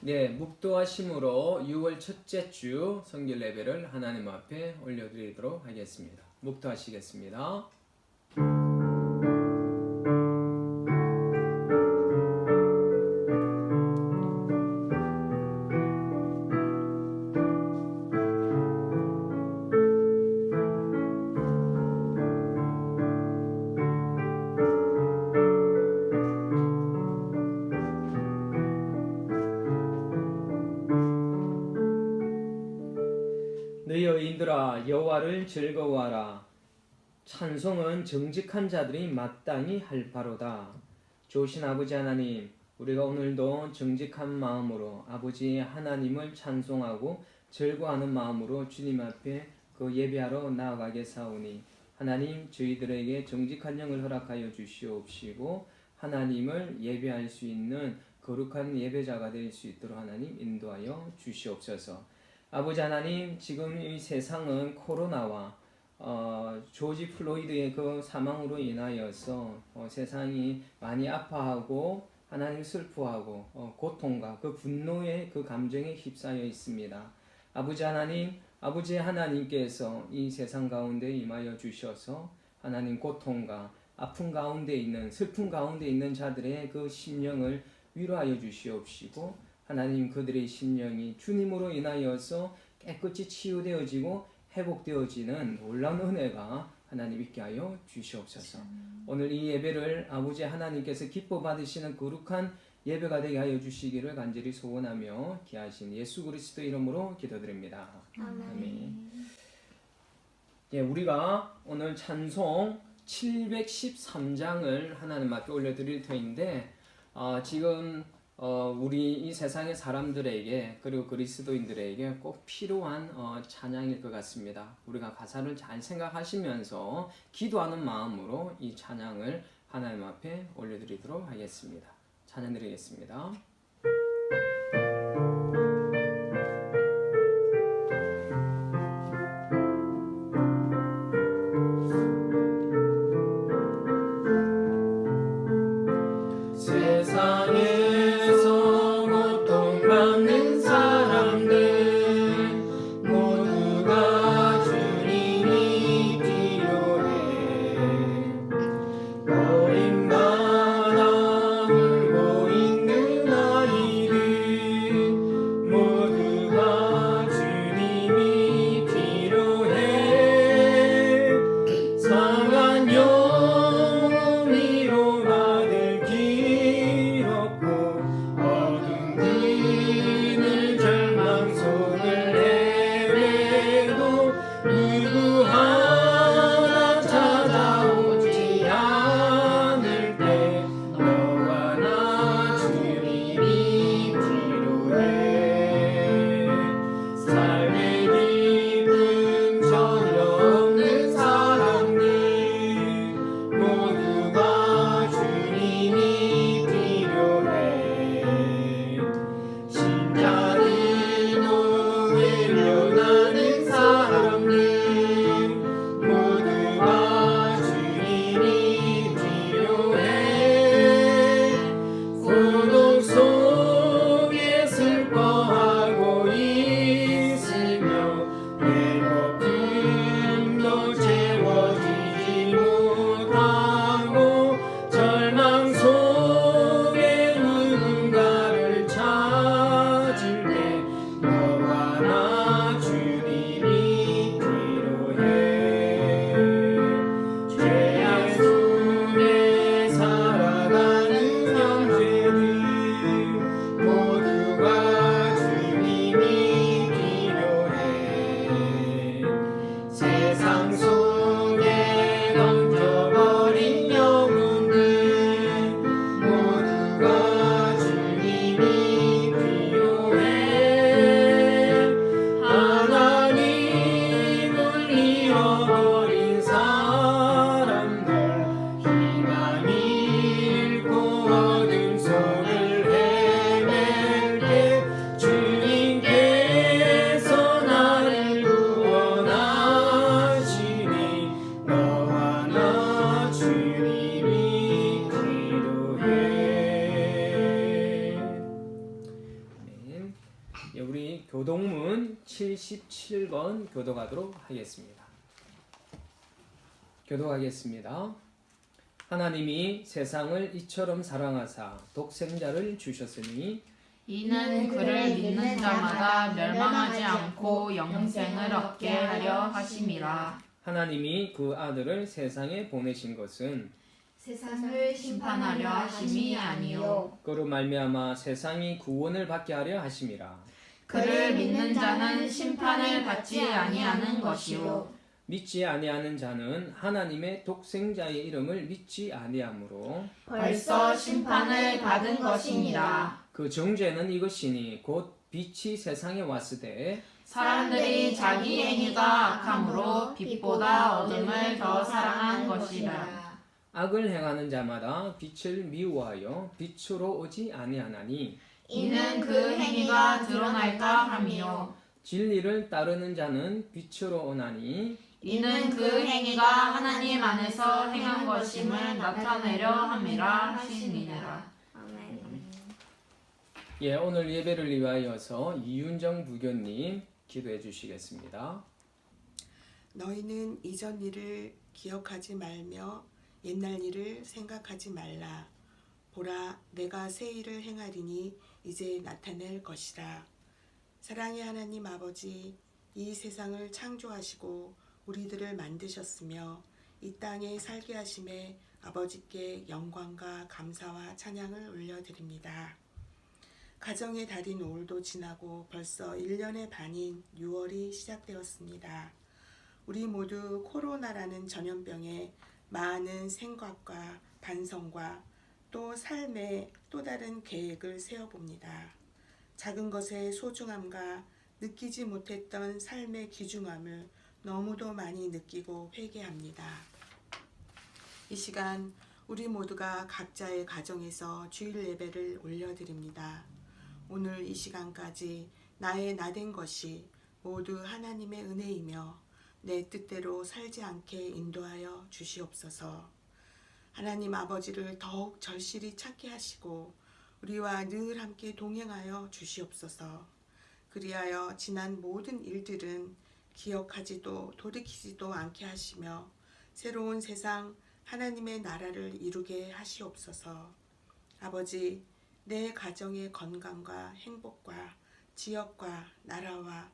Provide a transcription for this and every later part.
네, 묵도하심으로 6월 첫째 주 성경 예배를 하나님 앞에 올려드리도록 하겠습니다. 묵도하시겠습니다. 너희 의인들아 여호와를 즐거워하라. 찬송은 정직한 자들이 마땅히 할 바로다. 좋으신 아버지 하나님, 우리가 오늘도 정직한 마음으로 아버지 하나님을 찬송하고 즐거워하는 마음으로 주님 앞에 예배하러 나아가겠사오니 하나님 저희들에게 정직한 영을 허락하여 주시옵시고 하나님을 예배할 수 있는 거룩한 예배자가 될 수 있도록 하나님 인도하여 주시옵소서. 아버지 하나님, 지금 이 세상은 코로나와 조지 플로이드의 그 사망으로 인하여서 세상이 많이 아파하고 하나님 슬퍼하고 고통과 그 분노의 그 감정에 휩싸여 있습니다. 아버지 하나님, 아버지 하나님께서 이 세상 가운데 임하여 주셔서 하나님 고통과 아픔 가운데 있는 슬픔 가운데 있는 자들의 그 심령을 위로하여 주시옵시고 하나님 그들의 심령이 주님으로 인하여서 깨끗이 치유되어지고 회복되어지는 놀라운 은혜가 하나님 있게 하여 주시옵소서. 오늘 이 예배를 아버지 하나님께서 기뻐 받으시는 거룩한 예배가 되게 하여 주시기를 간절히 소원하며 귀하신 예수 그리스도 이름으로 기도드립니다. 아멘. 예, 우리가 오늘 찬송 713장을 하나님 앞에 올려드릴 터인데 지금 우리 이 세상의 사람들에게 그리고 그리스도인들에게 꼭 필요한 찬양일 것 같습니다. 우리가 가사를 잘 생각하시면서 기도하는 마음으로 이 찬양을 하나님 앞에 올려드리도록 하겠습니다. 찬양 드리겠습니다. 예, 우리 교동문 77번 교독하도록 하겠습니다. 교독하겠습니다. 하나님이 세상을 이처럼 사랑하사 독생자를 주셨으니 이는 그를 믿는 자마다 멸망하지 않고 영생을 얻게 하려 하심이라. 하나님이 그 아들을 세상에 보내신 것은 세상을 심판하려 하심이 아니요 그로 말미암아 세상이 구원을 받게 하려 하심이라. 그를 믿는 자는 심판을 받지 아니하는 것이요 믿지 아니하는 자는 하나님의 독생자의 이름을 믿지 아니하므로 벌써 심판을 받은 것이니라. 그 정죄는 이것이니 곧 빛이 세상에 왔으되 사람들이 자기 행위가 악함으로 빛보다 어둠을 더 사랑한 것이라. 악을 행하는 자마다 빛을 미워하여 빛으로 오지 아니하나니 이는 그 행위가 드러날까 함이요 진리를 따르는 자는 빛으로 오나니 이는 그 행위가 하나님 안에서 행한 것임을 나타내려 함이라 하시니라. 아멘. 예, 오늘 예배를 위하여서 이윤정 부교님 기도해 주시겠습니다. 너희는 이전 일을 기억하지 말며 옛날 일을 생각하지 말라. 보라, 내가 새 일을 행하리니 이제 나타낼 것이라. 사랑의 하나님 아버지, 이 세상을 창조하시고 우리들을 만드셨으며 이 땅에 살게 하심에 아버지께 영광과 감사와 찬양을 올려드립니다. 가정의 달인 5월도 지나고 벌써 1년의 반인 6월이 시작되었습니다. 우리 모두 코로나라는 전염병에 많은 생각과 반성과 또 삶의 또 다른 계획을 세워봅니다. 작은 것의 소중함과 느끼지 못했던 삶의 귀중함을 너무도 많이 느끼고 회개합니다. 이 시간 우리 모두가 각자의 가정에서 주일 예배를 올려드립니다. 오늘 이 시간까지 나의 나된 것이 모두 하나님의 은혜이며 내 뜻대로 살지 않게 인도하여 주시옵소서. 하나님 아버지를 더욱 절실히 찾게 하시고 우리와 늘 함께 동행하여 주시옵소서. 그리하여 지난 모든 일들은 기억하지도 돌이키지도 않게 하시며 새로운 세상 하나님의 나라를 이루게 하시옵소서. 아버지, 내 가정의 건강과 행복과 지역과 나라와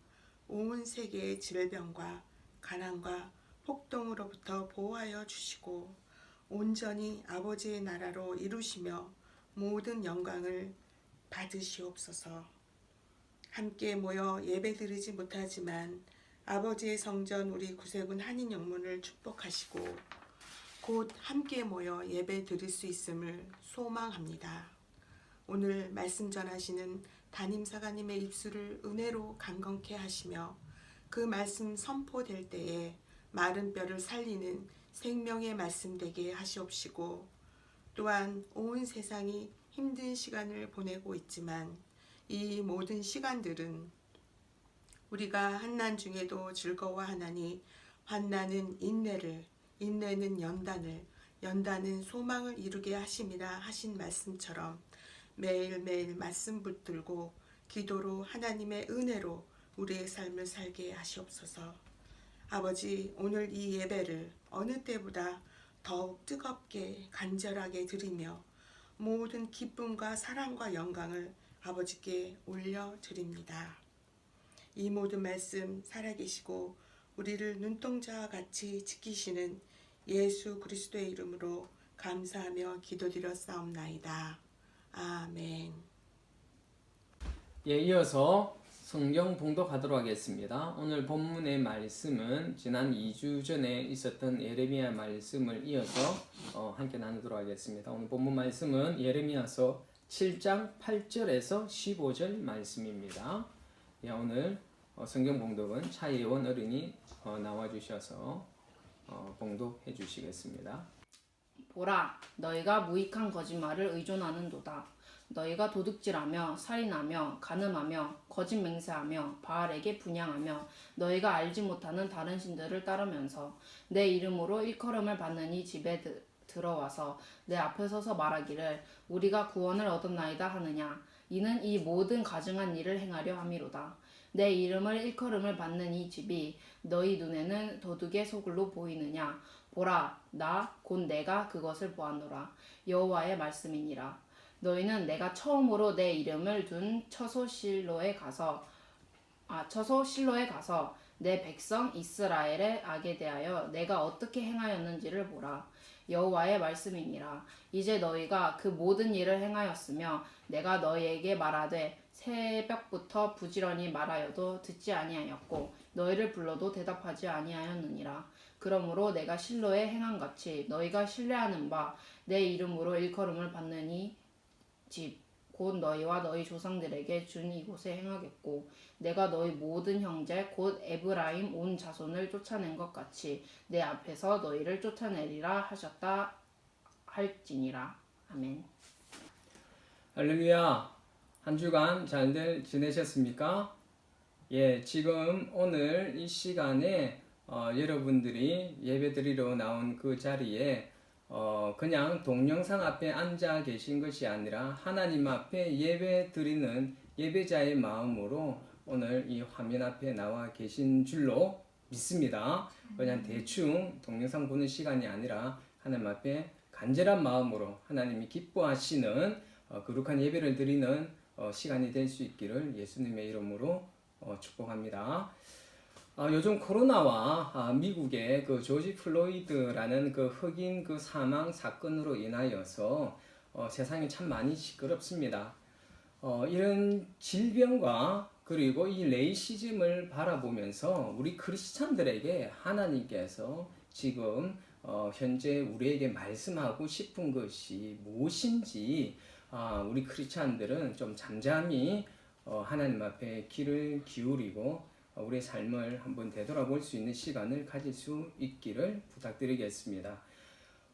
온 세계의 질병과 가난과 폭동으로부터 보호하여 주시고 온전히 아버지의 나라로 이루시며 모든 영광을 받으시옵소서. 함께 모여 예배드리지 못하지만 아버지의 성전 우리 구세군 한인영문을 축복하시고 곧 함께 모여 예배 드릴 수 있음을 소망합니다. 오늘 말씀 전하시는 담임사가님의 입술을 은혜로 강건케 하시며 그 말씀 선포될 때에 마른 뼈를 살리는 생명의 말씀 되게 하시옵시고 또한 온 세상이 힘든 시간을 보내고 있지만 이 모든 시간들은 우리가 환난 중에도 즐거워하나니 환난은 인내를, 인내는 연단을, 연단은 소망을 이루게 하심이라 하신 말씀처럼 매일매일 말씀 붙들고 기도로 하나님의 은혜로 우리의 삶을 살게 하시옵소서. 아버지, 오늘 이 예배를 어느 때보다 더욱 뜨겁게 간절하게 드리며 모든 기쁨과 사랑과 영광을 아버지께 올려드립니다. 이 모든 말씀 살아계시고 우리를 눈동자와 같이 지키시는 예수 그리스도의 이름으로 감사하며 기도드렸사옵나이다. 아멘. 예, 이어서 성경 봉독하도록 하겠습니다. 오늘 본문의 말씀은 지난 2주 전에 있었던 예레미야 말씀을 이어서 함께 나누도록 하겠습니다. 오늘 본문 말씀은 예레미야서 7장 8절에서 15절 말씀입니다. 예, 오늘 성경 봉독은 차예원 어른이 나와주셔서 봉독해 주시겠습니다. 보라, 너희가 무익한 거짓말을 의존하는도다. 너희가 도둑질하며 살인하며 간음하며 거짓 맹세하며 바알에게 분향하며 너희가 알지 못하는 다른 신들을 따르면서 내 이름으로 일컬음을 받는 이 집에 들어와서 내 앞에 서서 말하기를 우리가 구원을 얻었나이다 하느냐. 이는 이 모든 가증한 일을 행하려 함이로다. 내 이름을 일컬음을 받는 이 집이 너희 눈에는 도둑의 소굴로 보이느냐. 보라, 나 곧 내가 그것을 보았노라. 여호와의 말씀이니라. 너희는 내가 처음으로 내 이름을 둔 처소 실로에 가서 내 백성 이스라엘의 악에 대하여 내가 어떻게 행하였는지를 보라. 여호와의 말씀이니라. 이제 너희가 그 모든 일을 행하였으며 내가 너희에게 말하되 새벽부터 부지런히 말하여도 듣지 아니하였고 너희를 불러도 대답하지 아니하였느니라. 그러므로 내가 실로에 행한 같이 너희가 신뢰하는 바 내 이름으로 일컬음을 받는 이 집 곧 너희와 너희 조상들에게 준 이곳에 행하겠고 내가 너희 모든 형제 곧 에브라임 온 자손을 쫓아낸 것 같이 내 앞에서 너희를 쫓아내리라 하셨다 할지니라. 아멘. 할렐루야. 한 주간 잘들 지내셨습니까? 예, 지금 오늘 이 시간에 여러분들이 예배드리러 나온 그 자리에 그냥 동영상 앞에 앉아 계신 것이 아니라 하나님 앞에 예배 드리는 예배자의 마음으로 오늘 이 화면 앞에 나와 계신 줄로 믿습니다. 그냥 대충 동영상 보는 시간이 아니라 하나님 앞에 간절한 마음으로 하나님이 기뻐하시는 거룩한 예배를 드리는 시간이 될 수 있기를 예수님의 이름으로 축복합니다. 요즘 코로나와 미국의 그 조지 플로이드라는 그 흑인 그 사망 사건으로 인하여서 세상이 참 많이 시끄럽습니다. 이런 질병과 그리고 이 레이시즘을 바라보면서 우리 크리스찬들에게 하나님께서 지금 현재 우리에게 말씀하고 싶은 것이 무엇인지 우리 크리스찬들은 좀 잠잠히 하나님 앞에 귀를 기울이고 우리의 삶을 한번 되돌아볼 수 있는 시간을 가질 수 있기를 부탁드리겠습니다.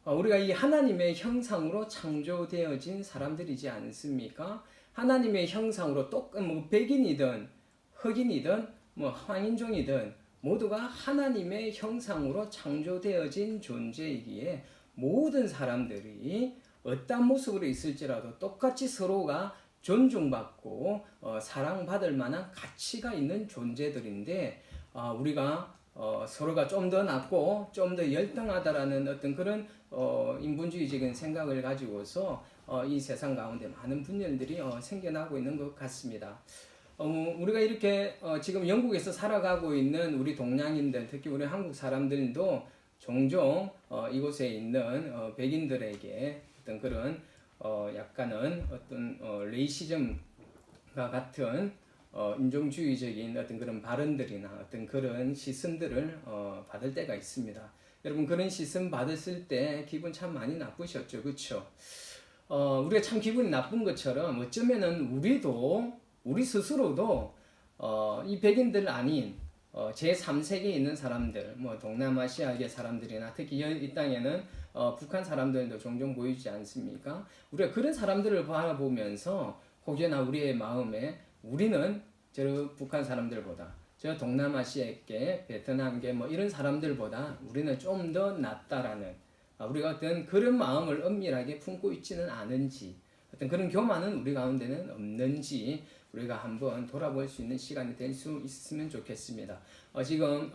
우리가 이 하나님의 형상으로 창조되어진 사람들이지 않습니까? 하나님의 형상으로 백인이든 흑인이든 황인종이든 모두가 하나님의 형상으로 창조되어진 존재이기에 모든 사람들이 어떤 모습으로 있을지라도 똑같이 서로가 존중받고 사랑받을 만한 가치가 있는 존재들인데 우리가 서로가 좀 더 낫고 좀 더 열등하다라는 어떤 그런 인본주의적인 생각을 가지고서 이 세상 가운데 많은 분열들이 생겨나고 있는 것 같습니다. 우리가 이렇게 지금 영국에서 살아가고 있는 우리 동양인들, 특히 우리 한국 사람들도 종종 이곳에 있는 백인들에게 어떤 그런 약간은 어떤 레이시즘과 같은 인종주의적인 어떤 그런 발언들이나 어떤 그런 시선들을 받을 때가 있습니다. 여러분 그런 시선 받았을 때 기분 참 많이 나쁘셨죠, 그렇죠? 우리가 참 기분이 나쁜 것처럼 어쩌면은 우리 스스로도 이 백인들 아닌 제3세계에 있는 사람들, 동남아시아계 사람들이나 특히 이 땅에는 북한 사람들도 종종 보이지 않습니까? 우리가 그런 사람들을 바라보면서 혹여나 우리의 마음에 우리는 저 북한 사람들보다 저 동남아시아계, 베트남계 이런 사람들보다 우리는 좀 더 낫다라는 우리가 어떤 그런 마음을 엄밀하게 품고 있지는 않은지 어떤 그런 교만은 우리 가운데는 없는지 우리가 한번 돌아볼 수 있는 시간이 될 수 있으면 좋겠습니다. 지금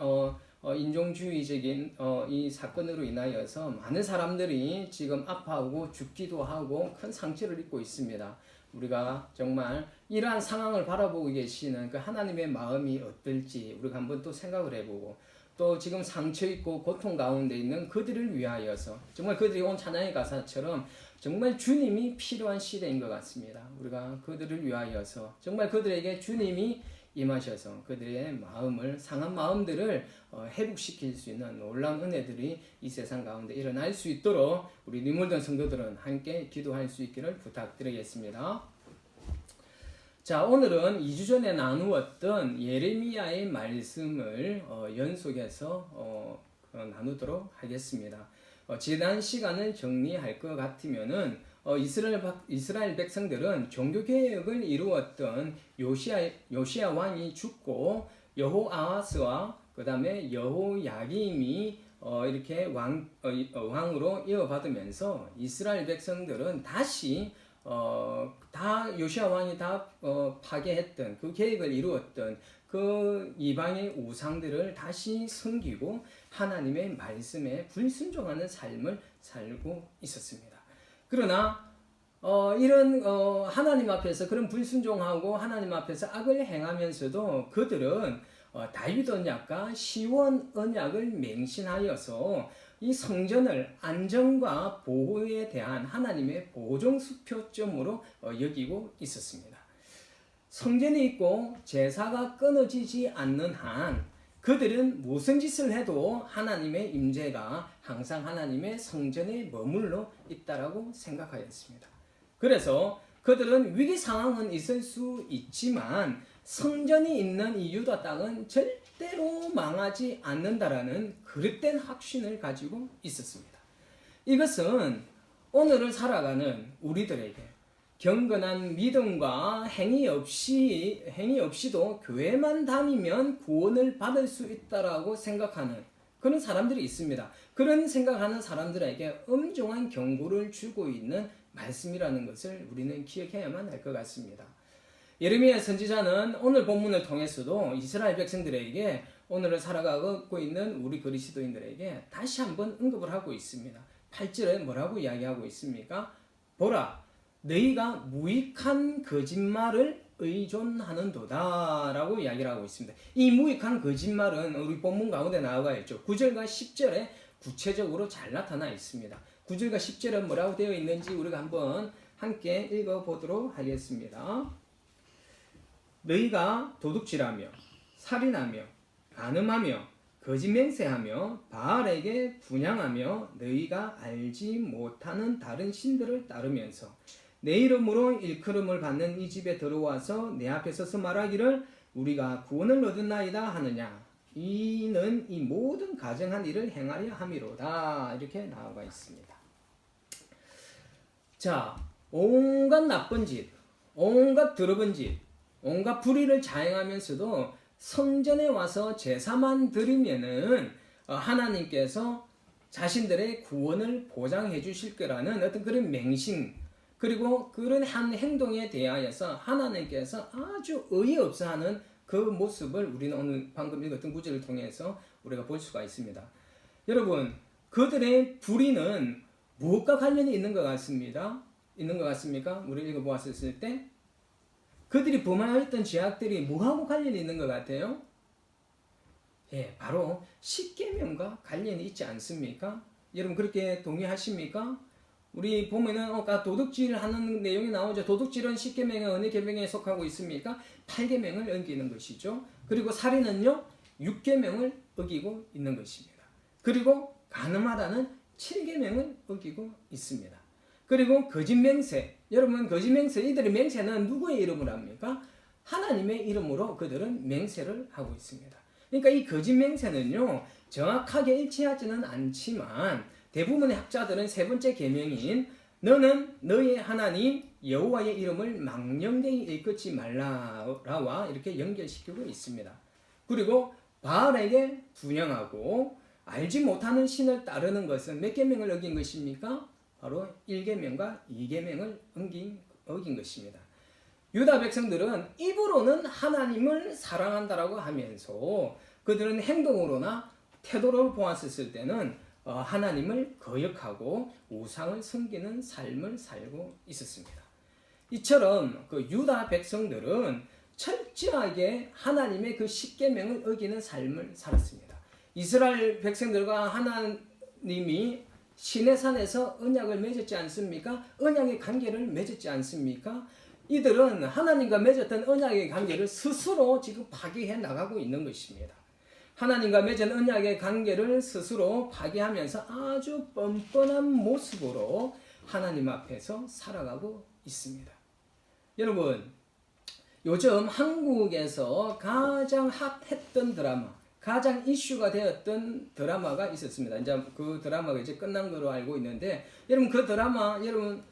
인종주의적인 이 사건으로 인하여서 많은 사람들이 지금 아파하고 죽기도 하고 큰 상처를 입고 있습니다. 우리가 정말 이러한 상황을 바라보고 계시는 그 하나님의 마음이 어떨지 우리가 한번 또 생각을 해보고 또 지금 상처 있고 고통 가운데 있는 그들을 위하여서 정말 그들이 온 찬양의 가사처럼 정말 주님이 필요한 시대인 것 같습니다. 우리가 그들을 위하여서 정말 그들에게 주님이 임하셔서 그들의 마음을 상한 마음들을 회복시킬 수 있는 놀라운 은혜들이 이 세상 가운데 일어날 수 있도록 우리 리몰던 성도들은 함께 기도할 수 있기를 부탁드리겠습니다. 자, 오늘은 2주 전에 나누었던 예레미야의 말씀을 연속해서 나누도록 하겠습니다. 지난 시간을 정리할 것 같으면은 이스라엘 백성들은 종교개혁을 이루었던 요시야 왕이 죽고 여호아하스와 그 다음에 여호야김이 이렇게 왕으로 이어받으면서 이스라엘 백성들은 다시 다 요시아 왕이 다 파괴했던 그 계획을 이루었던 그 이방의 우상들을 다시 섬기고 하나님의 말씀에 불순종하는 삶을 살고 있었습니다. 그러나 이런 하나님 앞에서 그런 불순종하고 하나님 앞에서 악을 행하면서도 그들은 다윗 언약과 시온 언약을 맹신하여서 이 성전을 안전과 보호에 대한 하나님의 보존수표점으로 여기고 있었습니다. 성전이 있고 제사가 끊어지지 않는 한 그들은 무슨 짓을 해도 하나님의 임재가 항상 하나님의 성전에 머물러 있다라고 생각하였습니다. 그래서 그들은 위기 상황은 있을 수 있지만 성전이 있는 이 유다 땅은 절대로 망하지 않는다라는 그릇된 확신을 가지고 있었습니다. 이것은 오늘을 살아가는 우리들에게 경건한 믿음과 행위 없이도 교회만 다니면 구원을 받을 수 있다라고 생각하는 그런 사람들이 있습니다. 그런 생각하는 사람들에게 엄중한 경고를 주고 있는 말씀이라는 것을 우리는 기억해야만 할 것 같습니다. 예레미야 선지자는 오늘 본문을 통해서도 이스라엘 백성들에게 오늘을 살아가고 있는 우리 그리스도인들에게 다시 한번 언급을 하고 있습니다. 8절에 뭐라고 이야기하고 있습니까? 보라, 너희가 무익한 거짓말을 의존하는도다 라고 이야기를 하고 있습니다. 이 무익한 거짓말은 우리 본문 가운데 나와 있죠. 9절과 10절에 구체적으로 잘 나타나 있습니다. 9절과 10절은 뭐라고 되어 있는지 우리가 한번 함께 읽어보도록 하겠습니다. 너희가 도둑질하며 살인하며 간음하며 거짓맹세하며 바알에게 분향하며 너희가 알지 못하는 다른 신들을 따르면서 내 이름으로 일컬음을 받는 이 집에 들어와서 내 앞에 서서 말하기를 우리가 구원을 얻었나이다 하느냐, 이는 이 모든 가정한 일을 행하려 함이로다. 이렇게 나와 있습니다. 자, 온갖 나쁜 짓, 온갖 더러운 짓, 온갖 불의를 자행하면서도 성전에 와서 제사만 드리면은 하나님께서 자신들의 구원을 보장해 주실 거라는 어떤 그런 맹신, 그리고 그런 한 행동에 대하여서 하나님께서 아주 어이없어 하는 그 모습을 우리는 오늘 방금 읽었던 구절을 통해서 우리가 볼 수가 있습니다. 여러분, 그들의 불의는 무엇과 관련이 있는 것 같습니다? 있는 것 같습니까? 우리 읽어보았을 때 그들이 범하였던 죄악들이 뭐하고 관련이 있는 것 같아요? 예, 바로 십계명과 관련이 있지 않습니까? 여러분 그렇게 동의하십니까? 우리 보면은 도둑질 하는 내용이 나오죠. 도둑질은 십계명의 어느 계명에 속하고 있습니까? 8계명을 어기는 것이죠. 그리고 살인은요 6계명을 어기고 있는 것입니다. 그리고 간음하다는 7계명을 어기고 있습니다. 그리고 거짓맹세, 여러분 거짓맹세, 이들의 맹세는 누구의 이름으로 합니까? 하나님의 이름으로 그들은 맹세를 하고 있습니다. 그러니까 이 거짓맹세는요 정확하게 일치하지는 않지만 대부분의 학자들은 세 번째 계명인 너는 너의 하나님 여호와의 이름을 망령되이 일컫지 말라와 이렇게 연결시키고 있습니다. 그리고 바알에게 분향하고 알지 못하는 신을 따르는 것은 몇 계명을 어긴 것입니까? 바로 1계명과 2계명을 어긴 것입니다. 유다 백성들은 입으로는 하나님을 사랑한다라고 하면서 그들은 행동으로나 태도를 보았을 때는 하나님을 거역하고 우상을 섬기는 삶을 살고 있었습니다. 이처럼 그 유다 백성들은 철저하게 하나님의 그 십계명을 어기는 삶을 살았습니다. 이스라엘 백성들과 하나님이 시내산에서 언약을 맺었지 않습니까? 언약의 관계를 맺었지 않습니까? 이들은 하나님과 맺었던 언약의 관계를 스스로 지금 파괴해 나가고 있는 것입니다. 하나님과 맺은 언약의 관계를 스스로 파괴하면서 아주 뻔뻔한 모습으로 하나님 앞에서 살아가고 있습니다. 여러분, 요즘 한국에서 가장 핫했던 드라마, 가장 이슈가 되었던 드라마가 있었습니다. 이제 그 드라마가 이제 끝난 거로 알고 있는데, 여러분 그 드라마, 여러분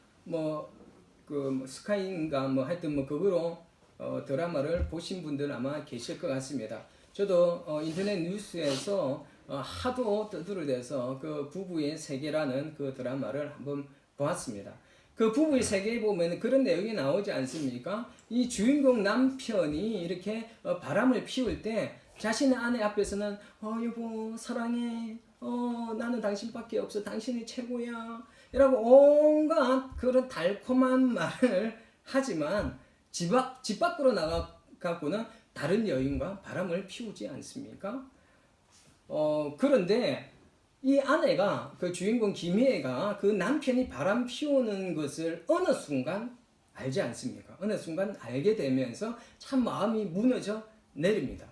스카이인가 하여튼 그거로 드라마를 보신 분들 아마 계실 것 같습니다. 저도 인터넷 뉴스에서 하도 떠들어대서 그 부부의 세계라는 그 드라마를 한번 보았습니다. 그 부부의 세계에 보면 그런 내용이 나오지 않습니까? 이 주인공 남편이 이렇게 바람을 피울 때 자신의 아내 앞에서는 여보 사랑해, 나는 당신밖에 없어, 당신이 최고야 이라고 온갖 그런 달콤한 말을 하지만 집 밖으로 나가고는 다른 여인과 바람을 피우지 않습니까? 그런데 이 아내가, 그 주인공 김희애가 그 남편이 바람 피우는 것을 어느 순간 알지 않습니까? 어느 순간 알게 되면서 참 마음이 무너져 내립니다.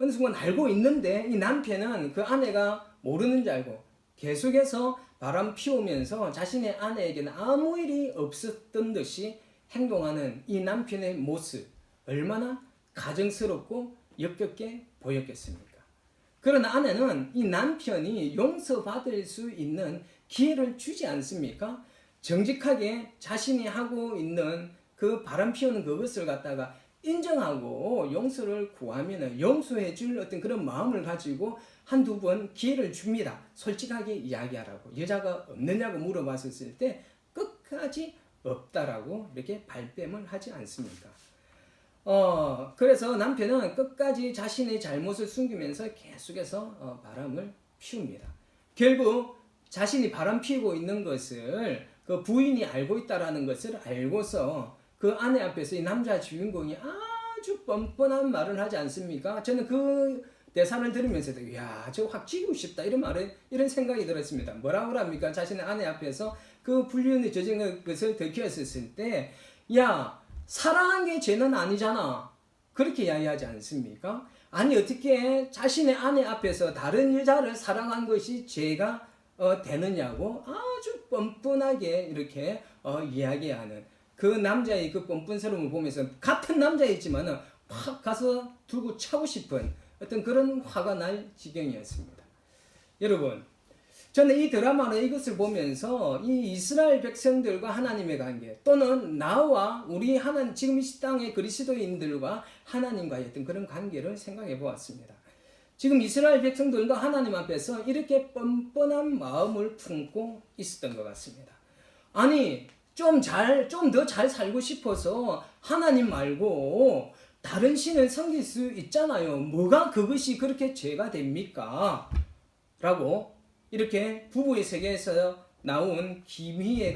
어느 순간 알고 있는데 이 남편은 그 아내가 모르는 줄 알고 계속해서 바람 피우면서 자신의 아내에게는 아무 일이 없었던 듯이 행동하는 이 남편의 모습, 얼마나 가증스럽고 역겹게 보였겠습니까? 그러나 아내는 이 남편이 용서받을 수 있는 기회를 주지 않습니까? 정직하게 자신이 하고 있는 그 바람 피우는 그것을 갖다가 인정하고 용서를 구하면 용서해 줄 어떤 그런 마음을 가지고 한두 번 기회를 줍니다. 솔직하게 이야기하라고. 여자가 없느냐고 물어봤을 때 끝까지 없다라고 이렇게 발뺌을 하지 않습니까? 그래서 남편은 끝까지 자신의 잘못을 숨기면서 계속해서 바람을 피웁니다. 결국 자신이 바람 피우고 있는 것을 그 부인이 알고 있다라는 것을 알고서 그 아내 앞에서 이 남자 주인공이 아주 뻔뻔한 말을 하지 않습니까? 저는 그 대사를 들으면서도 이야, 저거 확 지고 싶다 이런 생각이 들었습니다. 뭐라고 합니까? 자신의 아내 앞에서 그 불륜의 저지른 것을 들켰을 때, 야, 사랑한 게 죄는 아니잖아. 그렇게 이야기하지 않습니까? 아니 어떻게 자신의 아내 앞에서 다른 여자를 사랑한 것이 죄가 되느냐고 아주 뻔뻔하게 이렇게 이야기하는 그 남자의 그 뻔뻔스러움을 보면서 같은 남자이지만은 팍 가서 두고 차고 싶은 어떤 그런 화가 날 지경이었습니다. 여러분, 저는 이 드라마는 이것을 보면서 이 이스라엘 백성들과 하나님의 관계 또는 나와 우리 지금 이 땅의 그리스도인들과 하나님과의 어떤 그런 관계를 생각해 보았습니다. 지금 이스라엘 백성들도 하나님 앞에서 이렇게 뻔뻔한 마음을 품고 있었던 것 같습니다. 아니 좀 더 잘 살고 싶어서 하나님 말고 다른 신을 섬길 수 있잖아요. 뭐가 그것이 그렇게 죄가 됩니까? 라고 이렇게 부부의 세계에서 나온 김희애의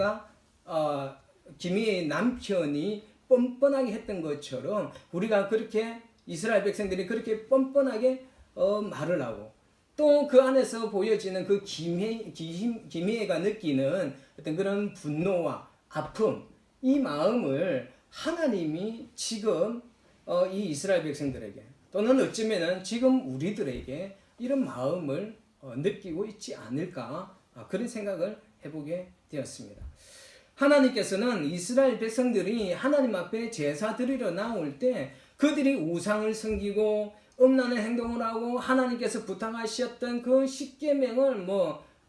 남편이 뻔뻔하게 했던 것처럼 우리가 그렇게 이스라엘 백성들이 그렇게 뻔뻔하게 말을 하고 또 그 안에서 보여지는 그 김희애가 느끼는 어떤 그런 분노와 아픔, 이 마음을 하나님이 지금 이 이스라엘 백성들에게 또는 어쩌면은 지금 우리들에게 이런 마음을 느끼고 있지 않을까 그런 생각을 해보게 되었습니다. 하나님께서는 이스라엘 백성들이 하나님 앞에 제사 드리러 나올 때 그들이 우상을 섬기고 음란한 행동을 하고 하나님께서 부탁하셨던 그 십계명을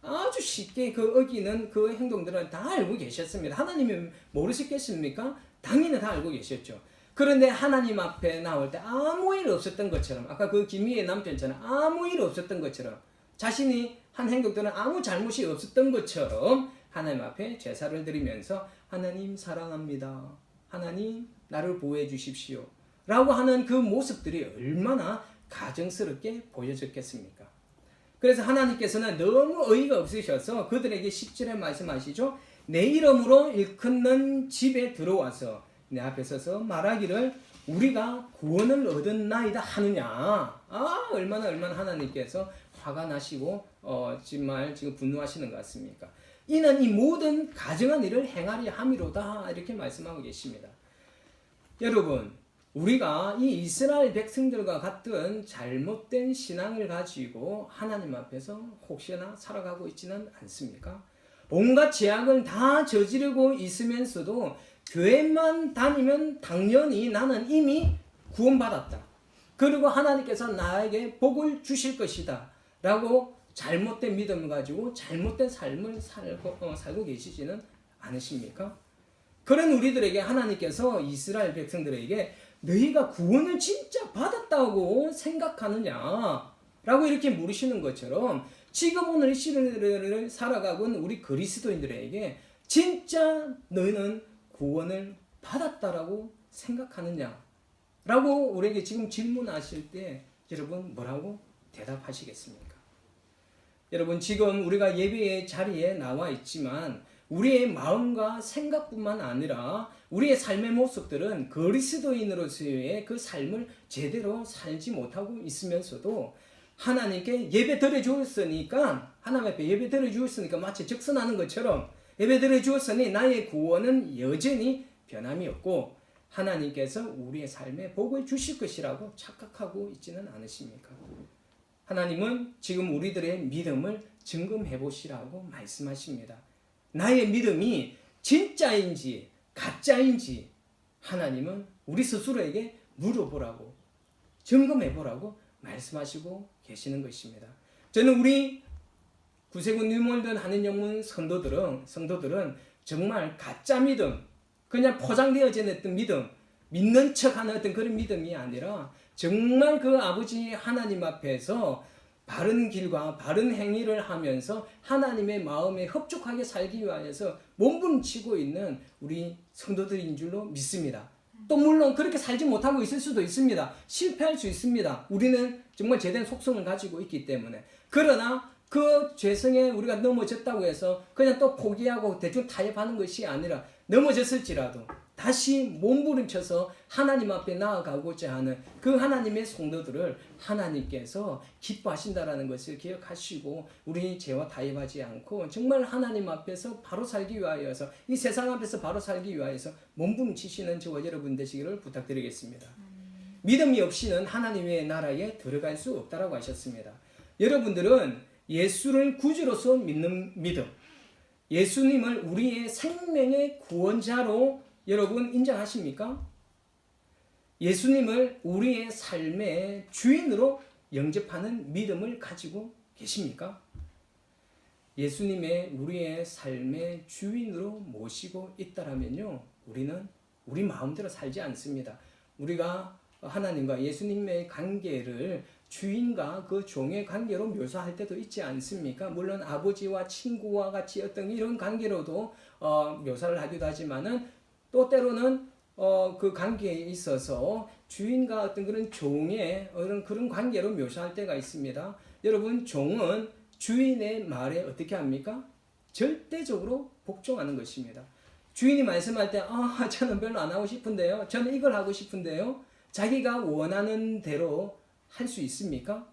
아주 쉽게 어기는 그 행동들은 다 알고 계셨습니다. 하나님이 모르셨겠습니까? 당연히 다 알고 계셨죠. 그런데 하나님 앞에 나올 때 아무 일 없었던 것처럼 아까 그 김희애 남편처럼 아무 일 없었던 것처럼 자신이 한 행동들은 아무 잘못이 없었던 것처럼 하나님 앞에 제사를 드리면서 하나님 사랑합니다. 하나님 나를 보호해 주십시오. 라고 하는 그 모습들이 얼마나 가증스럽게 보여졌겠습니까? 그래서 하나님께서는 너무 어이가 없으셔서 그들에게 10절에 말씀하시죠. 내 이름으로 일컫는 집에 들어와서 내 앞에 서서 말하기를 우리가 구원을 얻었나이다 하느냐. 얼마나 하나님께서 화가 나시고 정말 지금 분노하시는 것 같습니까? 이는 이 모든 가증한 일을 행하려 함이로다 이렇게 말씀하고 계십니다. 여러분, 우리가 이 이스라엘 백성들과 같은 잘못된 신앙을 가지고 하나님 앞에서 혹시나 살아가고 있지는 않습니까? 온갖 죄악을 다 저지르고 있으면서도 교회만 다니면 당연히 나는 이미 구원받았다. 그리고 하나님께서 나에게 복을 주실 것이다. 라고 잘못된 믿음을 가지고 잘못된 삶을 살고 계시지는 않으십니까? 그런 우리들에게 하나님께서 이스라엘 백성들에게 너희가 구원을 진짜 받았다고 생각하느냐? 라고 이렇게 물으시는 것처럼 지금 오늘 이 시대를 살아가고 있는 우리 그리스도인들에게 진짜 너희는 구원을 받았다라고 생각하느냐? 라고 우리에게 지금 질문하실 때 여러분 뭐라고 대답하시겠습니까? 여러분 지금 우리가 예배의 자리에 나와 있지만 우리의 마음과 생각뿐만 아니라 우리의 삶의 모습들은 그리스도인으로서의 그 삶을 제대로 살지 못하고 있으면서도 하나님께 예배 드려 주었으니까 하나님 앞에 예배 드려 주었으니까 마치 적선하는 것처럼 예배 드려 주었으니 나의 구원은 여전히 변함이 없고 하나님께서 우리의 삶에 복을 주실 것이라고 착각하고 있지는 않으십니까? 하나님은 지금 우리들의 믿음을 점검해 보시라고 말씀하십니다. 나의 믿음이 진짜인지 가짜인지 하나님은 우리 스스로에게 물어보라고 점검해 보라고 말씀하시고 계시는 것입니다. 저는 우리 구세군 뉴몰든 하는 영문 성도들은 정말 가짜 믿음, 그냥 포장되어져 있던 믿음, 믿는 척하는 어떤 그런 믿음이 아니라 정말 그 아버지 하나님 앞에서 바른 길과 바른 행위를 하면서 하나님의 마음에 흡족하게 살기 위하여서 몸부림치고 있는 우리 성도들인 줄로 믿습니다. 또 물론 그렇게 살지 못하고 있을 수도 있습니다. 실패할 수 있습니다. 우리는 정말 제대로 속성을 가지고 있기 때문에. 그러나 그 죄성에 우리가 넘어졌다고 해서 그냥 또 포기하고 대충 타협하는 것이 아니라 넘어졌을지라도 다시 몸부림쳐서 하나님 앞에 나아가고자 하는 그 하나님의 성도들을 하나님께서 기뻐하신다라는 것을 기억하시고 우리 죄와 타협하지 않고 정말 하나님 앞에서 바로 살기 위하여서 이 세상 앞에서 바로 살기 위하여서 몸부림치시는 저와 여러분 되시기를 부탁드리겠습니다. 믿음이 없이는 하나님의 나라에 들어갈 수 없다라고 하셨습니다. 여러분들은 예수를 구주로서 믿는 믿음, 예수님을 우리의 생명의 구원자로 여러분 인정하십니까? 예수님을 우리의 삶의 주인으로 영접하는 믿음을 가지고 계십니까? 예수님의 우리의 삶의 주인으로 모시고 있다라면요, 우리는 우리 마음대로 살지 않습니다. 우리가 하나님과 예수님의 관계를 주인과 그 종의 관계로 묘사할 때도 있지 않습니까? 물론 아버지와 친구와 같이 어떤 이런 관계로도 묘사를 하기도 하지만은 또 때로는 그 관계에 있어서 주인과 어떤 그런 종의 그런 관계로 묘사할 때가 있습니다. 여러분, 종은 주인의 말에 어떻게 합니까? 절대적으로 복종하는 것입니다. 주인이 말씀할 때 저는 별로 안 하고 싶은데요. 저는 이걸 하고 싶은데요. 자기가 원하는 대로 할 수 있습니까?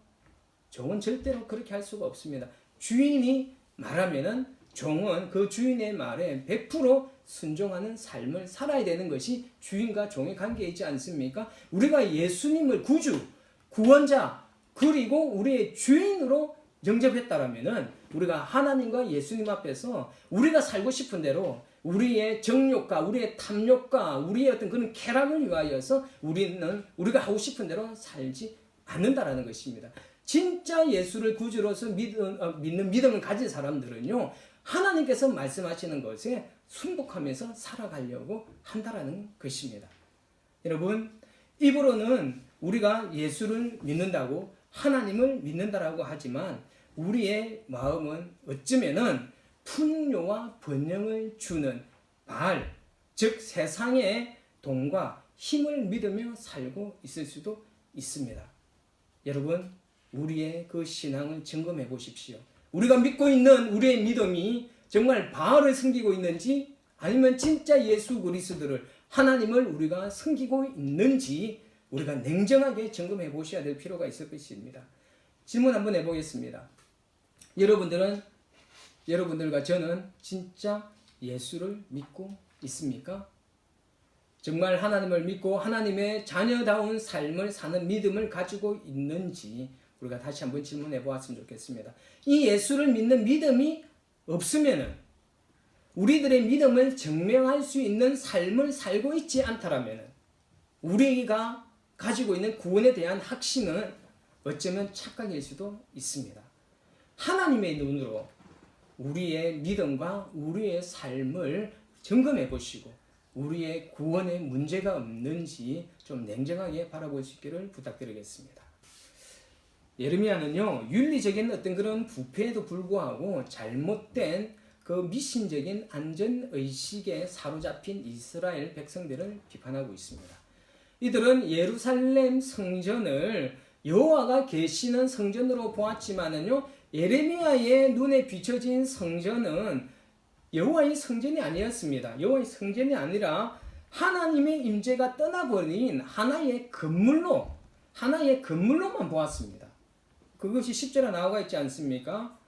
종은 절대로 그렇게 할 수가 없습니다. 주인이 말하면은 종은 그 주인의 말에 100% 순종하는 삶을 살아야 되는 것이 주인과 종의 관계이지 않습니까? 우리가 예수님을 구주, 구원자, 그리고 우리의 주인으로 영접했다라면은 우리가 하나님과 예수님 앞에서 우리가 살고 싶은 대로 우리의 정욕과 우리의 탐욕과 우리의 어떤 그런 쾌락을 위하여서 우리가 하고 싶은 대로 살지 않는다라는 것입니다. 진짜 예수를 구주로서 믿는 믿음을 가진 사람들은요, 하나님께서 말씀하시는 것에 순복하면서 살아가려고 한다라는 것입니다. 여러분, 입으로는 우리가 예수를 믿는다고 하나님을 믿는다라고 하지만 우리의 마음은 어쩌면은 풍요와 번영을 주는 바알, 즉 세상의 돈과 힘을 믿으며 살고 있을 수도 있습니다. 여러분, 우리의 그 신앙을 점검해 보십시오. 우리가 믿고 있는 우리의 믿음이 정말 바알을 섬기고 있는지 아니면 진짜 예수 그리스도를 하나님을 우리가 섬기고 있는지 우리가 냉정하게 점검해 보셔야 될 필요가 있을 것입니다. 질문 한번 해보겠습니다. 여러분들과 저는 진짜 예수를 믿고 있습니까? 정말 하나님을 믿고 하나님의 자녀다운 삶을 사는 믿음을 가지고 있는지 우리가 다시 한번 질문해 보았으면 좋겠습니다. 이 예수를 믿는 믿음이 없으면은 우리들의 믿음을 증명할 수 있는 삶을 살고 있지 않다라면 우리가 가지고 있는 구원에 대한 확신은 어쩌면 착각일 수도 있습니다. 하나님의 눈으로 우리의 믿음과 우리의 삶을 점검해 보시고 우리의 구원에 문제가 없는지 좀 냉정하게 바라볼 수 있기를 부탁드리겠습니다. 예레미야는요, 윤리적인 어떤 그런 부패에도 불구하고 잘못된 그 미신적인 안전의식에 사로잡힌 이스라엘 백성들을 비판하고 있습니다. 이들은 예루살렘 성전을 여호와가 계시는 성전으로 보았지만은요, 예레미야의 눈에 비춰진 성전은 여호와의 성전이 아니었습니다. 여호와의 성전이 아니라 하나님의 임재가 떠나버린 하나의 건물로만 보았습니다. 그것이 10절에 나와 있지 않습니까?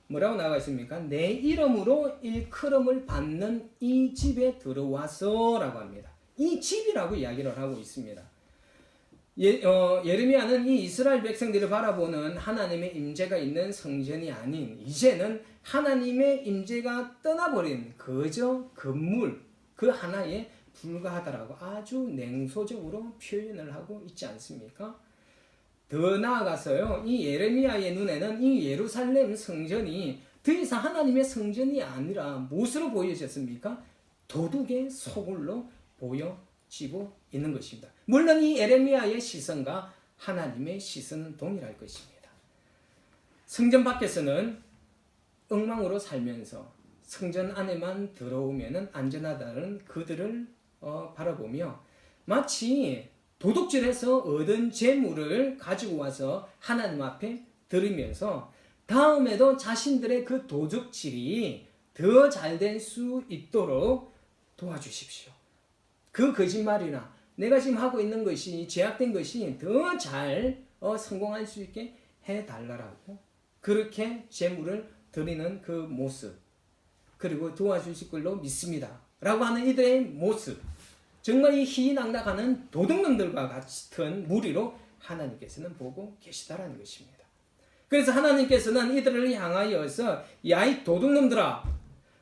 뭐라고 나와 있습니까? 내 이름으로 일컬음을 받는 이 집에 들어와서 라고 합니다. 이 집이라고 이야기를 하고 있습니다. 예레미야는 이 이스라엘 백성들을 바라보는 하나님의 임재가 있는 성전이 아닌 이제는 하나님의 임재가 떠나버린 그저 건물 그 하나에 불과하다라고 아주 냉소적으로 표현을 하고 있지 않습니까? 더 나아가서요, 이 예레미야의 눈에는 이 예루살렘 성전이 더 이상 하나님의 성전이 아니라 무엇으로 보여졌습니까? 도둑의 소굴로 보여지고 있는 것입니다. 물론 이 예레미야의 시선과 하나님의 시선은 동일할 것입니다. 성전 밖에서는 엉망으로 살면서 성전 안에만 들어오면 안전하다는 그들을 바라보며 마치 도둑질해서 얻은 재물을 가지고 와서 하나님 앞에 드리면서 다음에도 자신들의 그 도둑질이 더 잘 될 수 있도록 도와주십시오. 그 거짓말이나 내가 지금 하고 있는 것이 제약된 것이 더 잘 성공할 수 있게 해달라고 그렇게 재물을 드리는 그 모습, 그리고 도와주실 걸로 믿습니다 라고 하는 이들의 모습, 정말 이 희희낙낙하는 도둑놈들과 같은 무리로 하나님께서는 보고 계시다라는 것입니다. 그래서 하나님께서는 이들을 향하여서 야, 이 도둑놈들아,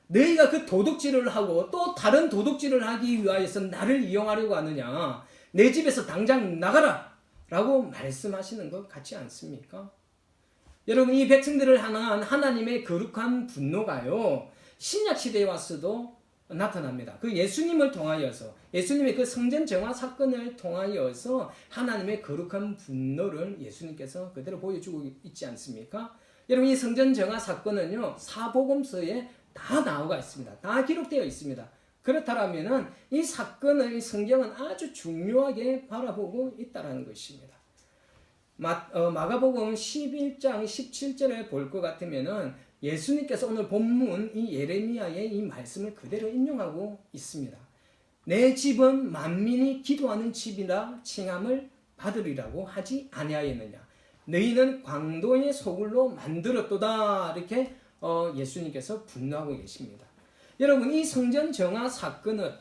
너희가 그 도둑질을 하고 또 다른 도둑질을 하기 위하여서 나를 이용하려고 하느냐, 내 집에서 당장 나가라 라고 말씀하시는 것 같지 않습니까? 여러분, 이 백성들을 향한 하나님의 거룩한 분노가요, 신약시대에 와서도 나타납니다. 그 예수님을 통하여서, 예수님의 그 성전 정화 사건을 통하여서 하나님의 거룩한 분노를 예수님께서 그대로 보여주고 있지 않습니까? 여러분, 이 성전 정화 사건은요, 사복음서에 다 나오가 있습니다. 다 기록되어 있습니다. 그렇다면은 이 사건을 성경은 아주 중요하게 바라보고 있다라는 것입니다. 마가복음 11장 17절에 볼 것 같으면은 예수님께서 오늘 본문 이 예레미야의 이 말씀을 그대로 인용하고 있습니다. 내 집은 만민이 기도하는 집이라 칭함을 받으리라고 하지 아니하였느냐. 너희는 광도의 소굴로 만들었도다. 이렇게 예수님께서 분노하고 계십니다. 여러분, 이 성전 정화 사건은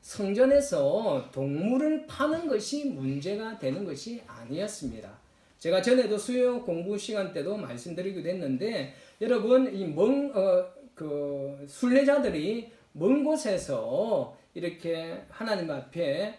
성전에서 동물을 파는 것이 문제가 되는 것이 아니었습니다. 제가 전에도 수요 공부 시간 때도 말씀드리기도 했는데, 여러분, 이 순례자들이 먼 곳에서 이렇게 하나님 앞에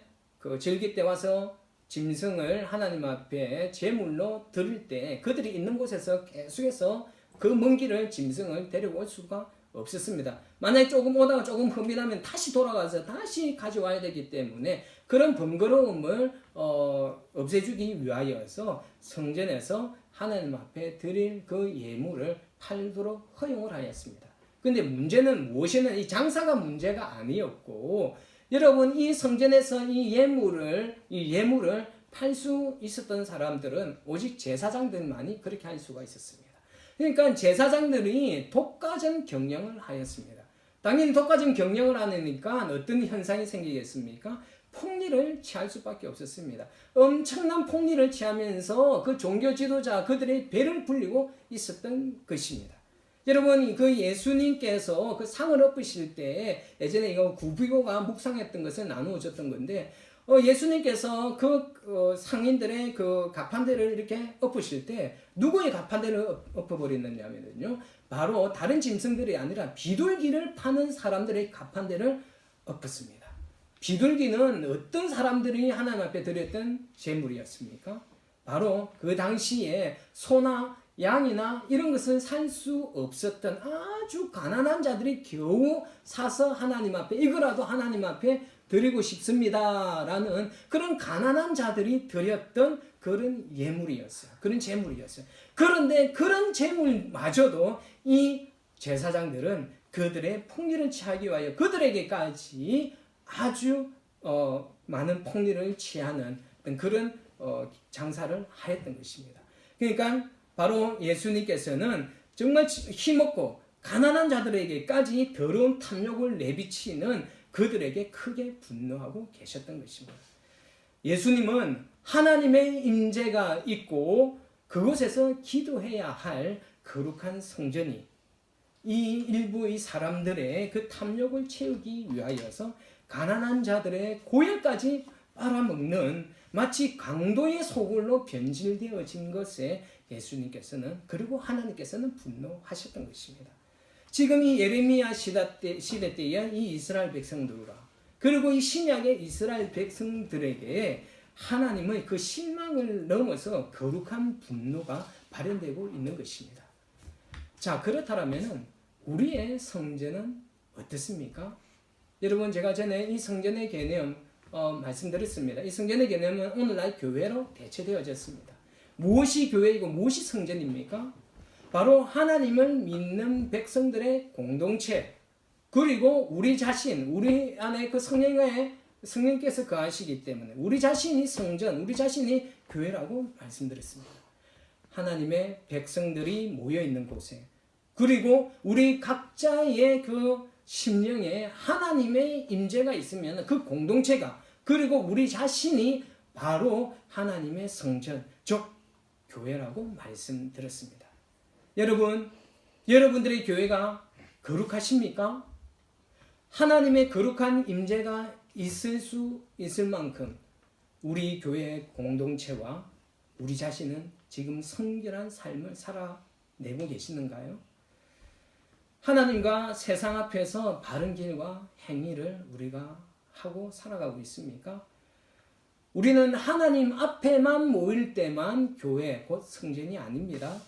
절기 때 와서 짐승을 하나님 앞에 제물로 드릴 때 그들이 있는 곳에서 계속해서 그 먼 길을 짐승을 데리고 올 수가 없었습니다. 만약에 조금 오다가 조금 흠비나면 다시 돌아가서 다시 가져와야 되기 때문에 그런 번거로움을 없애주기 위하여서 성전에서 하나님 앞에 드릴 그 예물을 팔도록 허용을 하였습니다. 근데 문제는 무엇이냐면 이 장사가 문제가 아니었고, 여러분, 이 성전에서 이 예물을 팔 수 있었던 사람들은 오직 제사장들만이 그렇게 할 수가 있었습니다. 그러니까 제사장들이 독과점 경영을 하였습니다. 당연히 독과점 경영을 하니까 어떤 현상이 생기겠습니까? 폭리를 취할 수밖에 없었습니다. 엄청난 폭리를 취하면서 그 종교 지도자 그들의 배를 불리고 있었던 것입니다. 여러분, 그 예수님께서 그 상을 엎으실 때 예전에 이거 구비고가 묵상했던 것을 나누어 줬던 건데, 예수님께서 그 상인들의 그 가판대를 이렇게 엎으실 때 누구의 가판대를 엎어버렸느냐면요, 바로 다른 짐승들이 아니라 비둘기를 파는 사람들의 가판대를 엎었습니다. 비둘기는 어떤 사람들이 하나님 앞에 드렸던 제물이었습니까? 바로 그 당시에 소나 양이나 이런 것을 살 수 없었던 아주 가난한 자들이 겨우 사서 하나님 앞에 이거라도 하나님 앞에 드리고 싶습니다라는 그런 가난한 자들이 드렸던 그런 예물이었어요. 그런 제물이었어요. 그런데 그런 제물마저도 이 제사장들은 그들의 폭리를 취하기 위하여 그들에게까지 아주 많은 폭리를 취하는 그런 장사를 하였던 것입니다. 그러니까 바로 예수님께서는 정말 힘없고 가난한 자들에게까지 더러운 탐욕을 내비치는 그들에게 크게 분노하고 계셨던 것입니다. 예수님은 하나님의 임재가 있고 그곳에서 기도해야 할 거룩한 성전이 이 일부의 사람들의 그 탐욕을 채우기 위하여서 가난한 자들의 고열까지 빨아먹는 마치 강도의 소굴로 변질되어진 것에 예수님께서는 그리고 하나님께서는 분노하셨던 것입니다. 지금 이 예레미야 시대 때의 이 이스라엘 백성들과 그리고 이 신약의 이스라엘 백성들에게 하나님의 그 실망을 넘어서 거룩한 분노가 발현되고 있는 것입니다. 자, 그렇다면 우리의 성전은 어떻습니까? 여러분, 제가 전에 이 성전의 개념 말씀드렸습니다. 이 성전의 개념은 오늘날 교회로 대체되어졌습니다. 무엇이 교회이고 무엇이 성전입니까? 바로 하나님을 믿는 백성들의 공동체, 그리고 우리 자신, 우리 안에 그 성령께서 거하시기 때문에 우리 자신이 성전, 우리 자신이 교회라고 말씀드렸습니다. 하나님의 백성들이 모여 있는 곳에, 그리고 우리 각자의 그 심령에 하나님의 임재가 있으면 그 공동체가, 그리고 우리 자신이 바로 하나님의 성전, 즉 교회라고 말씀드렸습니다. 여러분, 여러분들의 교회가 거룩하십니까? 하나님의 거룩한 임재가 있을 만큼 우리 교회의 공동체와 우리 자신은 지금 성결한 삶을 살아내고 계시는가요? 하나님과 세상 앞에서 바른 길과 행위를 우리가 하고 살아가고 있습니까? 우리는 하나님 앞에만 모일 때만 교회, 곧 성전이 아닙니다.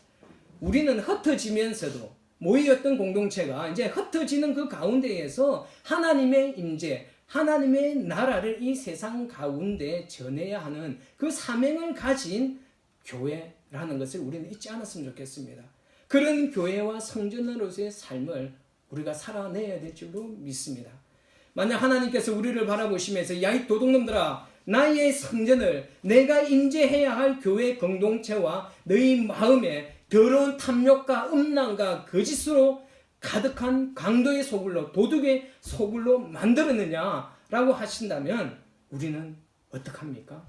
우리는 흩어지면서도 모이었던 공동체가 이제 흩어지는 그 가운데에서 하나님의 임재, 하나님의 나라를 이 세상 가운데 전해야 하는 그 사명을 가진 교회라는 것을 우리는 잊지 않았으면 좋겠습니다. 그런 교회와 성전으로서의 삶을 우리가 살아내야 될 줄로 믿습니다. 만약 하나님께서 우리를 바라보시면서 야, 이 도둑놈들아, 나의 성전을, 내가 임재해야 할 교회 공동체와 너희 마음에 더러운 탐욕과 음란과 거짓으로 가득한 강도의 소굴로, 도둑의 소굴로 만들었느냐라고 하신다면 우리는 어떡합니까?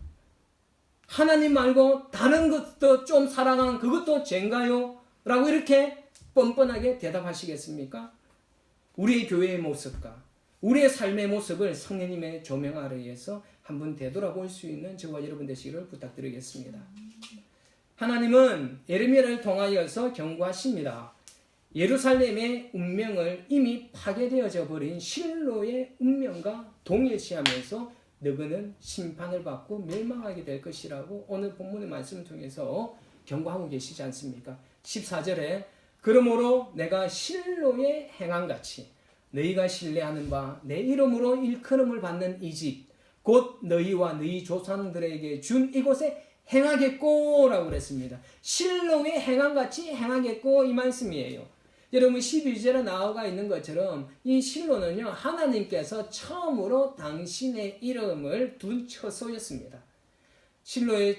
하나님 말고 다른 것도 좀 살아간 그것도 죄인가요? 라고 이렇게 뻔뻔하게 대답하시겠습니까? 우리의 교회의 모습과 우리의 삶의 모습을 성령님의 조명 아래에서 한번 되돌아볼 수 있는 저와 여러분 되시기를 부탁드리겠습니다. 하나님은 예레미야를 통하여서 경고하십니다. 예루살렘의 운명을 이미 파괴되어져 버린 실로의 운명과 동일시하면서 너희는 심판을 받고 멸망하게 될 것이라고 오늘 본문의 말씀을 통해서 경고하고 계시지 않습니까? 14절에 그러므로 내가 실로의 행함같이 너희가 신뢰하는 바 내 이름으로 일컬음을 받는 이 집 곧 너희와 너희 조상들에게 준 이곳에 행하겠고 라고 그랬습니다. 실로의 행함같이 행하겠고 이 말씀이에요. 여러분 12절에 나와 있는 것처럼 이 실로는요, 하나님께서 처음으로 당신의 이름을 둔 처소였습니다. 실로의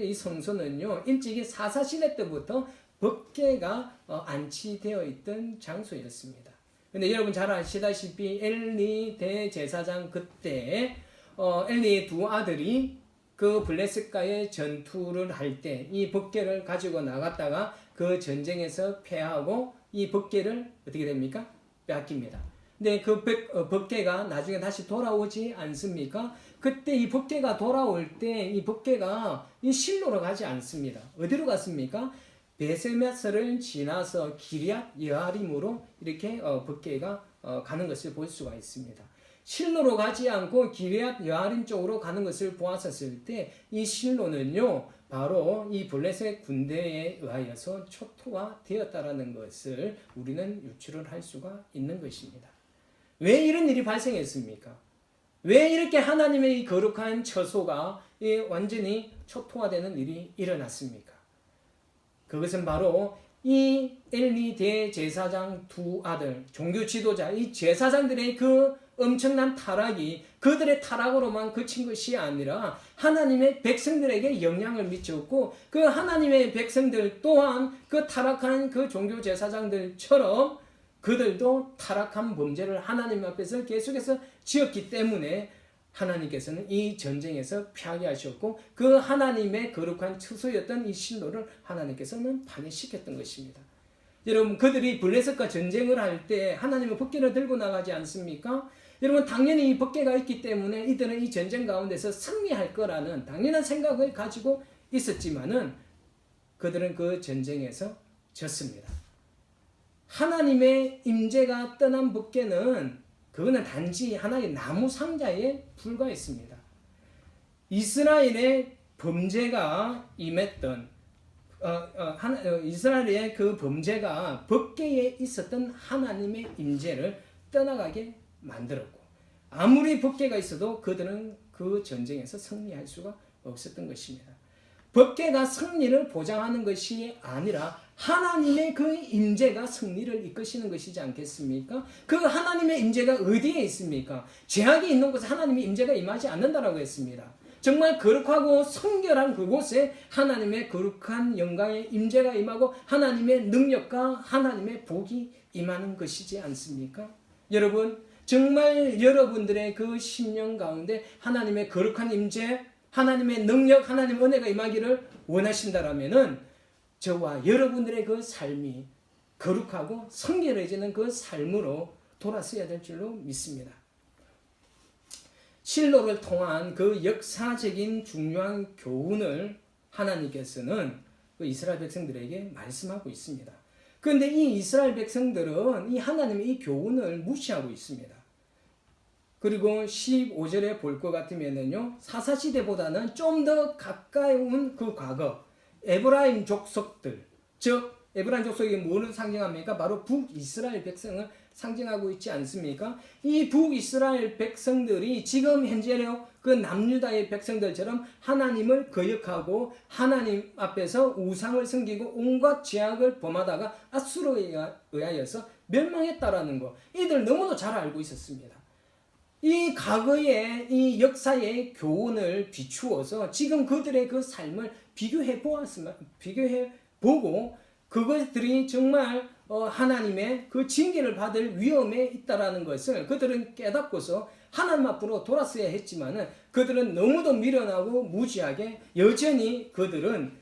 이 성소는요, 일찍이 사사시대 때부터 법궤가 안치되어 있던 장소였습니다. 근데 여러분 잘 아시다시피 엘리 대제사장 그때 엘리의 두 아들이 그 블레셋과의 전투를 할 때 이 법궤를 가지고 나갔다가 그 전쟁에서 패하고 이 법궤를 어떻게 됩니까? 빼앗깁니다. 근데 그 법궤가 나중에 다시 돌아오지 않습니까? 그때 이 법궤가 돌아올 때 이 법궤가 이 실로로 가지 않습니다. 어디로 갔습니까? 베세메스를 지나서 기럇 여아림으로 이렇게 법궤가 가는 것을 볼 수가 있습니다. 실로로 가지 않고 기럇 여아림 쪽으로 가는 것을 보았었을 때 이 실로는요, 바로 이 블레셋 군대에 의하여서 초토화 되었다라는 것을 우리는 유추를 할 수가 있는 것입니다. 왜 이런 일이 발생했습니까? 왜 이렇게 하나님의 이 거룩한 처소가 완전히 초토화되는 일이 일어났습니까? 그것은 바로 이 엘리 대제사장 두 아들, 종교 지도자, 이 제사장들의 그 엄청난 타락이 그들의 타락으로만 그친 것이 아니라 하나님의 백성들에게 영향을 미쳤고, 그 하나님의 백성들 또한 그 타락한 그 종교 제사장들처럼 그들도 타락한 범죄를 하나님 앞에서 계속해서 지었기 때문에 하나님께서는 이 전쟁에서 패하게 하셨고, 그 하나님의 거룩한 처소였던 이 실로를 하나님께서는 파괴시켰던 것입니다. 여러분, 그들이 블레셋과 전쟁을 할 때 하나님은 법궤를 들고 나가지 않습니까? 여러분, 당연히 이 법궤가 있기 때문에 이들은 이 전쟁 가운데서 승리할 거라는 당연한 생각을 가지고 있었지만은 그들은 그 전쟁에서 졌습니다. 하나님의 임재가 떠난 법궤는 그거는 단지 하나의 나무 상자에 불과했습니다. 이스라엘의 범죄가 임했던 이스라엘의 그 범죄가 법궤에 있었던 하나님의 임재를 떠나가게 만들었고, 아무리 법궤가 있어도 그들은 그 전쟁에서 승리할 수가 없었던 것입니다. 법궤가 승리를 보장하는 것이 아니라 하나님의 그 임재가 승리를 이끄시는 것이지 않겠습니까? 그 하나님의 임재가 어디에 있습니까? 죄악이 있는 곳에 하나님의 임재가 임하지 않는다라고 했습니다. 정말 거룩하고 성결한 그곳에 하나님의 거룩한 영광의 임재가 임하고 하나님의 능력과 하나님의 복이 임하는 것이지 않습니까? 여러분, 정말 여러분들의 그 심령 가운데 하나님의 거룩한 임재, 하나님의 능력, 하나님의 은혜가 임하기를 원하신다라면은 저와 여러분들의 그 삶이 거룩하고 성결해지는 그 삶으로 돌아서야 될 줄로 믿습니다. 실로를 통한 그 역사적인 중요한 교훈을 하나님께서는 그 이스라엘 백성들에게 말씀하고 있습니다. 그런데 이 이스라엘 백성들은 이 하나님의 이 교훈을 무시하고 있습니다. 그리고 15절에 볼 것 같으면은요, 사사시대보다는 좀 더 가까운 그 과거, 에브라임 족속들, 즉 에브라임 족속이 뭐를 상징합니까? 바로 북이스라엘 백성을 상징하고 있지 않습니까? 이 북이스라엘 백성들이 지금 현재로 그 남유다의 백성들처럼 하나님을 거역하고 하나님 앞에서 우상을 섬기고 온갖 죄악을 범하다가 아수르에 의하여서 멸망했다라는 거, 이들 너무도 잘 알고 있었습니다. 이 과거의 이 역사의 교훈을 비추어서 지금 그들의 그 삶을 비교해 보고 그것들이 정말 하나님의 그 징계를 받을 위험에 있다라는 것을 그들은 깨닫고서 하나님 앞으로 돌아서야 했지만은 그들은 너무도 미련하고 무지하게 여전히 그들은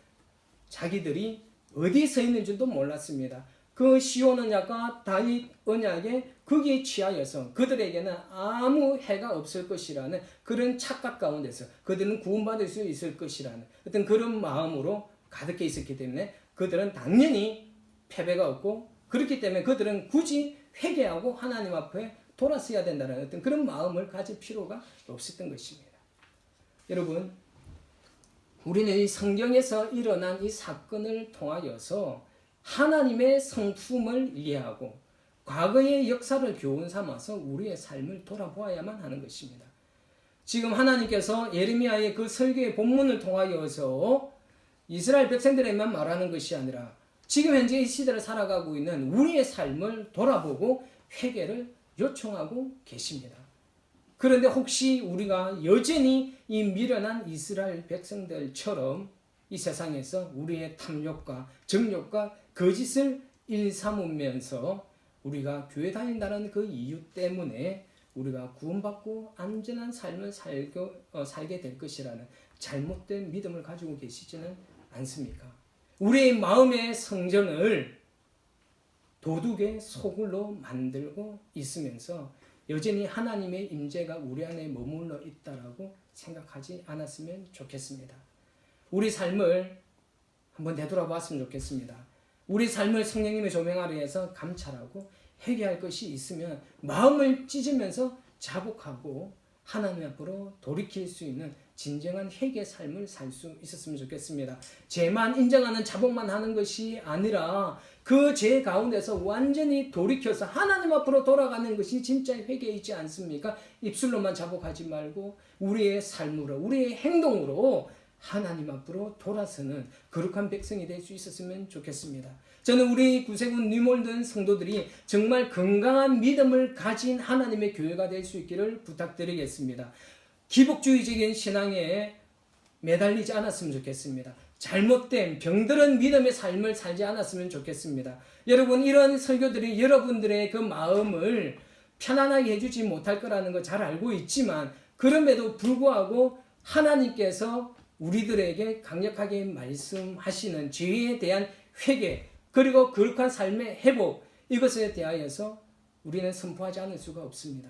자기들이 어디에 서 있는 줄도 몰랐습니다. 그 시온 언약과 다윗 언약에 거기에 취하여서 그들에게는 아무 해가 없을 것이라는 그런 착각 가운데서 그들은 구원받을 수 있을 것이라는 어떤 그런 마음으로 가득해 있었기 때문에 그들은 당연히 패배가 없고, 그렇기 때문에 그들은 굳이 회개하고 하나님 앞에 돌아서야 된다는 어떤 그런 마음을 가질 필요가 없었던 것입니다. 여러분, 우리는 이 성경에서 일어난 이 사건을 통하여서 하나님의 성품을 이해하고 과거의 역사를 교훈 삼아서 우리의 삶을 돌아보아야만 하는 것입니다. 지금 하나님께서 예레미야의 그 설교의 본문을 통하여서 이스라엘 백성들에게만 말하는 것이 아니라 지금 현재 이 시대를 살아가고 있는 우리의 삶을 돌아보고 회개를 요청하고 계십니다. 그런데 혹시 우리가 여전히 이 미련한 이스라엘 백성들처럼 이 세상에서 우리의 탐욕과 정욕과 거짓을 일삼으면서 우리가 교회 다닌다는 그 이유 때문에 우리가 구원받고 안전한 삶을 살게 될 것이라는 잘못된 믿음을 가지고 계시지는 않습니까? 우리의 마음의 성전을 도둑의 소굴로 만들고 있으면서 여전히 하나님의 임재가 우리 안에 머물러 있다라고 생각하지 않았으면 좋겠습니다. 우리 삶을 한번 되돌아봤으면 좋겠습니다. 우리 삶을 성령님의 조명 아래에서 감찰하고 회개할 것이 있으면 마음을 찢으면서 자복하고 하나님 앞으로 돌이킬 수 있는 진정한 회개의 삶을 살 수 있었으면 좋겠습니다. 죄만 인정하는 자복만 하는 것이 아니라 그 죄 가운데서 완전히 돌이켜서 하나님 앞으로 돌아가는 것이 진짜 회개이지 않습니까? 입술로만 자복하지 말고 우리의 삶으로, 우리의 행동으로 하나님 앞으로 돌아서는 거룩한 백성이 될 수 있었으면 좋겠습니다. 저는 우리 구세군 뉴몰든 성도들이 정말 건강한 믿음을 가진 하나님의 교회가 될 수 있기를 부탁드리겠습니다. 기복주의적인 신앙에 매달리지 않았으면 좋겠습니다. 잘못된 병들은 믿음의 삶을 살지 않았으면 좋겠습니다. 여러분, 이런 설교들이 여러분들의 그 마음을 편안하게 해주지 못할 거라는 거 잘 알고 있지만 그럼에도 불구하고 하나님께서 우리들에게 강력하게 말씀하시는 죄에 대한 회개 그리고 거룩한 삶의 회복 이것에 대하여서 우리는 선포하지 않을 수가 없습니다.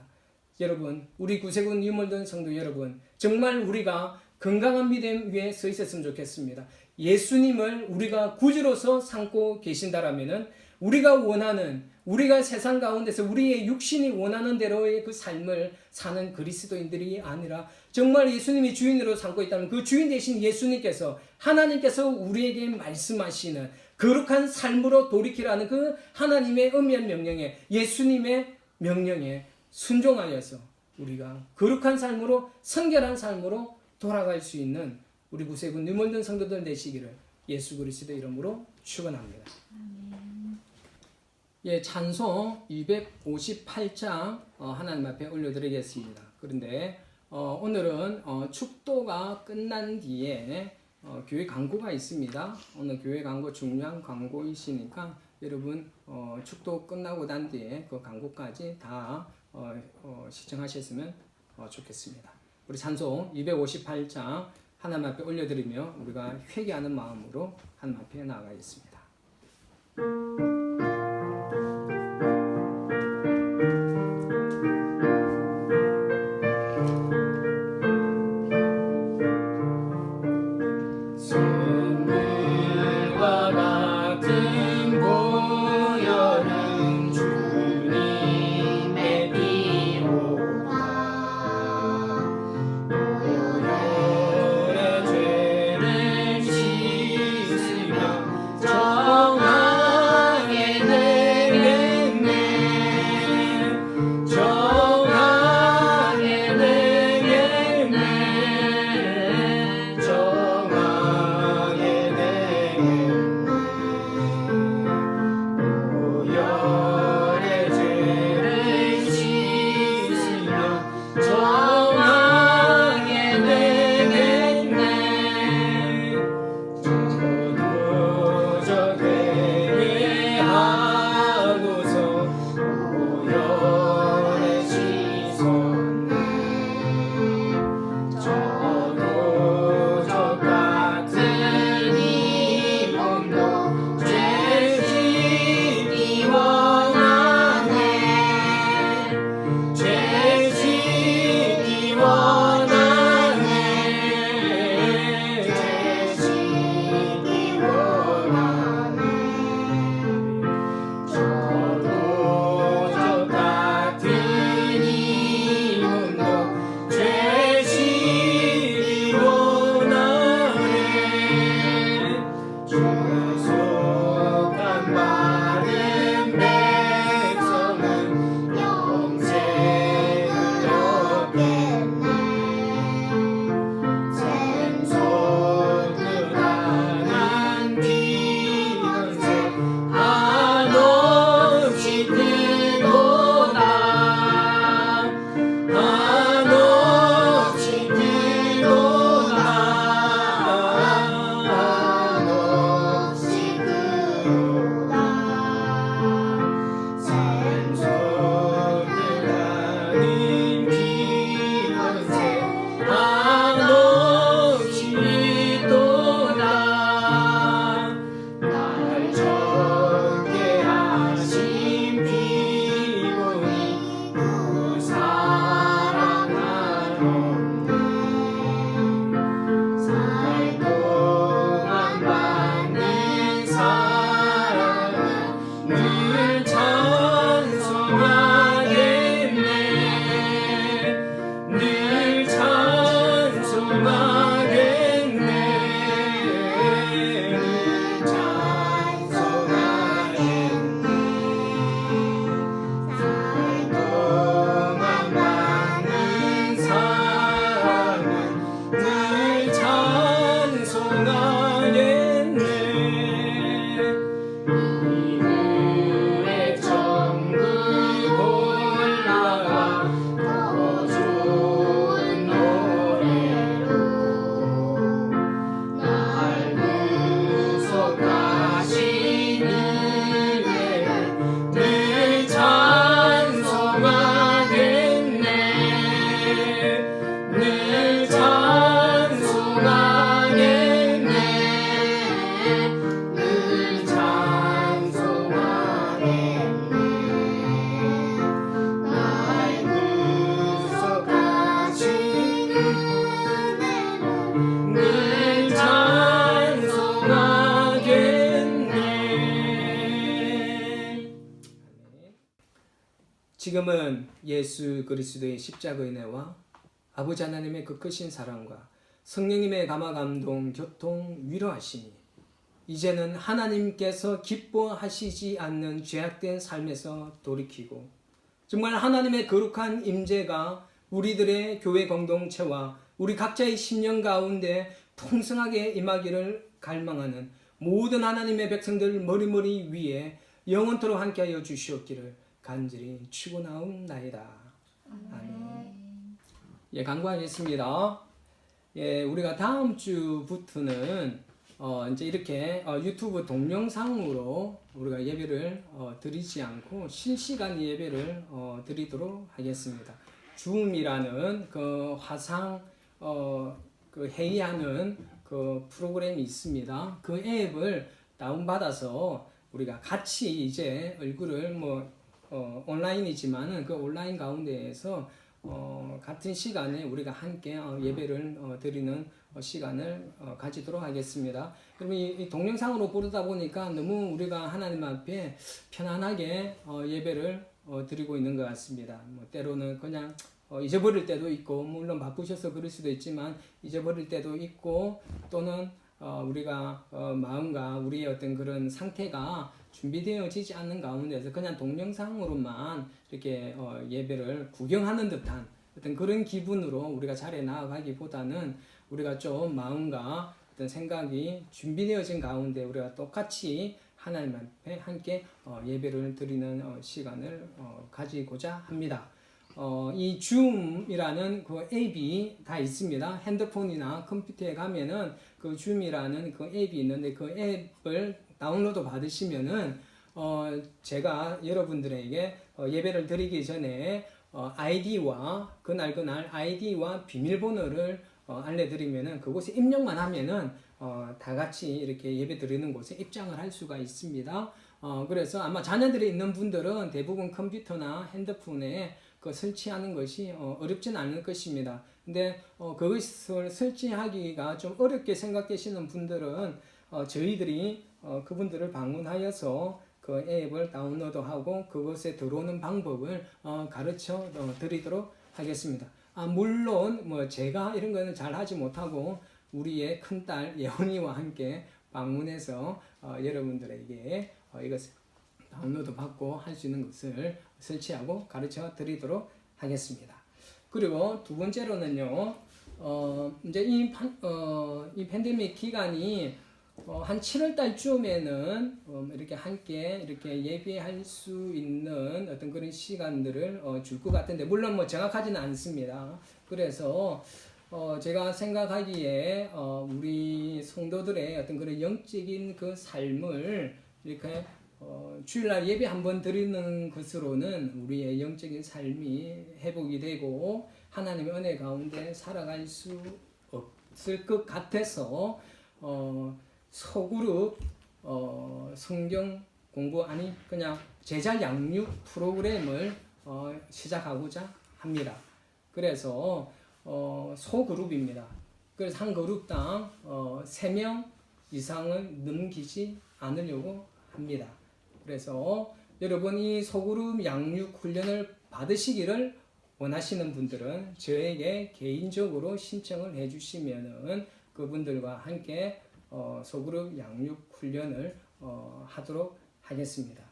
여러분, 우리 구세군 뉴몰든 성도 여러분, 정말 우리가 건강한 믿음 위에 서 있었으면 좋겠습니다. 예수님을 우리가 구주로서 삼고 계신다라면은 우리가 원하는, 우리가 세상 가운데서 우리의 육신이 원하는 대로의 그 삶을 사는 그리스도인들이 아니라 정말 예수님이 주인으로 삼고 있다면 그 주인 되신 예수님께서, 하나님께서 우리에게 말씀하시는 거룩한 삶으로 돌이키라는 그 하나님의 엄미한 명령에, 예수님의 명령에 순종하여서 우리가 거룩한 삶으로, 성결한 삶으로 돌아갈 수 있는 우리 구세군 뉴몰든 성도들 되시기를 예수 그리스도 이름으로 축원합니다. 예, 찬송 258장 하나님 앞에 올려드리겠습니다. 그런데 오늘은 축도가 끝난 뒤에 교회 광고가 있습니다. 오늘 교회 광고 중요한 광고이시니까 여러분 축도 끝나고 난 뒤에 그 광고까지 다 시청하셨으면 좋겠습니다. 우리 찬송 258장 하나님 앞에 올려드리며 우리가 회개하는 마음으로 하나님 앞에 나아가겠습니다. 샘물과 같은 보혈은 주님의 피로다. 보혈의 죄를 씻으며 정한 지금은 예수 그리스도의 십자가의 은혜와 아버지 하나님의 그 크신 사랑과 성령님의 감화 감동 교통 위로하시니 이제는 하나님께서 기뻐하시지 않는 죄악된 삶에서 돌이키고 정말 하나님의 거룩한 임재가 우리들의 교회 공동체와 우리 각자의 심령 가운데 풍성하게 임하기를 갈망하는 모든 하나님의 백성들 머리머리 위에 영원토록 함께하여 주시옵기를 간절히 축원하옵나이다. 아멘. 예, 간구하겠습니다. 예, 우리가 다음 주부터는 이제 이렇게 유튜브 동영상으로 우리가 예배를 드리지 않고 실시간 예배를 드리도록 하겠습니다. 줌이라는 그 화상 그 회의하는 그 프로그램이 있습니다. 그 앱을 다운받아서 우리가 같이 이제 얼굴을 온라인이지만은 그 온라인 가운데에서 같은 시간에 우리가 함께 예배를 드리는 시간을 가지도록 하겠습니다. 그러면 이 동영상으로 보다 보니까 너무 우리가 하나님 앞에 편안하게 예배를 드리고 있는 것 같습니다. 때로는 그냥 잊어버릴 때도 있고, 물론 바쁘셔서 그럴 수도 있지만 잊어버릴 때도 있고, 또는 우리가 마음과 우리의 어떤 그런 상태가 준비되어지지 않는 가운데서 그냥 동영상으로만 이렇게 예배를 구경하는 듯한 어떤 그런 기분으로 우리가 자리에 나아가기보다는 우리가 좀 마음과 어떤 생각이 준비되어진 가운데 우리가 똑같이 하나님 앞에 함께 예배를 드리는 시간을 가지고자 합니다. 이 줌이라는 그 앱이 다 있습니다. 핸드폰이나 컴퓨터에 가면은 그 줌이라는 그 앱이 있는데 그 앱을 다운로드 받으시면은 제가 여러분들에게 예배를 드리기 전에 아이디와 그날 아이디와 비밀번호를 알려드리면은 그곳에 입력만 하면은 다 같이 이렇게 예배 드리는 곳에 입장을 할 수가 있습니다. 그래서 아마 자녀들이 있는 분들은 대부분 컴퓨터나 핸드폰에 그 설치하는 것이 어렵진 않을 것입니다. 근데 그것을 설치하기가 좀 어렵게 생각되시는 분들은 저희들이 그분들을 방문하여서 그 앱을 다운로드하고 그것에 들어오는 방법을 가르쳐 드리도록 하겠습니다. 물론 제가 이런 거는 잘 하지 못하고 우리의 큰딸 예원이와 함께 방문해서 여러분들에게 이것을 다운로드 받고 할 수 있는 것을 설치하고 가르쳐 드리도록 하겠습니다. 그리고 두 번째로는요, 이제 이 팬데믹 기간이 한 7월 달쯤에는 이렇게 함께 이렇게 예배할 수 있는 어떤 그런 시간들을 줄 것 같은데, 물론 정확하지는 않습니다. 그래서 제가 생각하기에 우리 성도들의 어떤 그런 영적인 그 삶을 이렇게 주일날 예배 한번 드리는 것으로는 우리의 영적인 삶이 회복이 되고 하나님의 은혜 가운데 살아갈 수 없을 것 같아서 소그룹 성경 공부 그냥 제자 양육 프로그램을 시작하고자 합니다. 그래서 소그룹입니다. 그래서 한 그룹당 3명 이상은 넘기지 않으려고 합니다. 그래서 여러분 이 소그룹 양육 훈련을 받으시기를 원하시는 분들은 저에게 개인적으로 신청을 해주시면은 그분들과 함께 소그룹 양육 훈련을 하도록 하겠습니다.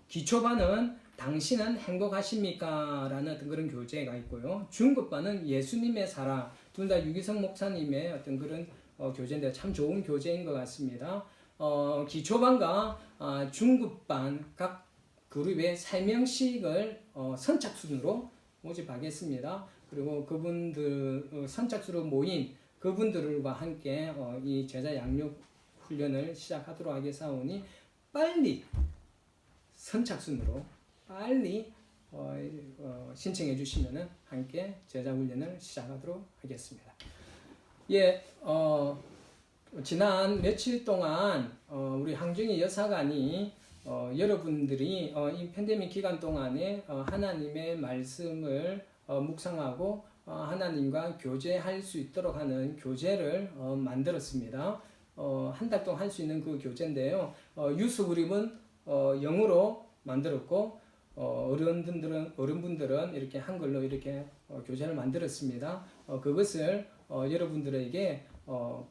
기초반은 당신은 행복하십니까? 라는 어떤 그런 교재가 있고요. 중급반은 예수님의 살아, 둘 다 유기성 목사님의 어떤 그런 교재인데 참 좋은 교재인 것 같습니다. 기초반과 중급반 각 그룹에 3명씩을 선착순으로 모집하겠습니다. 그리고 그분들 선착순으로 모인 그분들과 함께 이 제자 양육 훈련을 시작하도록 하겠사오니 빨리 선착순으로 빨리 신청해 주시면은 함께 제자 훈련을 시작하도록 하겠습니다. 예, 지난 며칠 동안 우리 황정희 여사관이 여러분들이 이 팬데믹 기간 동안에 하나님의 말씀을 묵상하고 하나님과 교제할 수 있도록 하는 교재를 만들었습니다. 한 달 동안 할 수 있는 그 교재인데요. 유스 그림은 영어로 만들었고 어른분들은 이렇게 한글로 이렇게 교재를 만들었습니다. 그것을 여러분들에게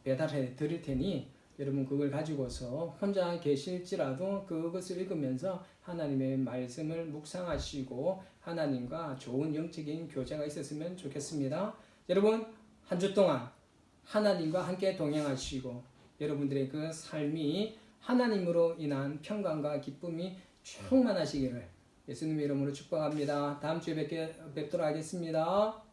배달해 드릴 테니 여러분 그걸 가지고서 혼자 계실지라도 그것을 읽으면서 하나님의 말씀을 묵상하시고 하나님과 좋은 영적인 교제가 있었으면 좋겠습니다. 여러분 한 주 동안 하나님과 함께 동행하시고 여러분들의 그 삶이 하나님으로 인한 평강과 기쁨이 충만하시기를 예수님의 이름으로 축복합니다. 다음 주에 뵙도록 하겠습니다.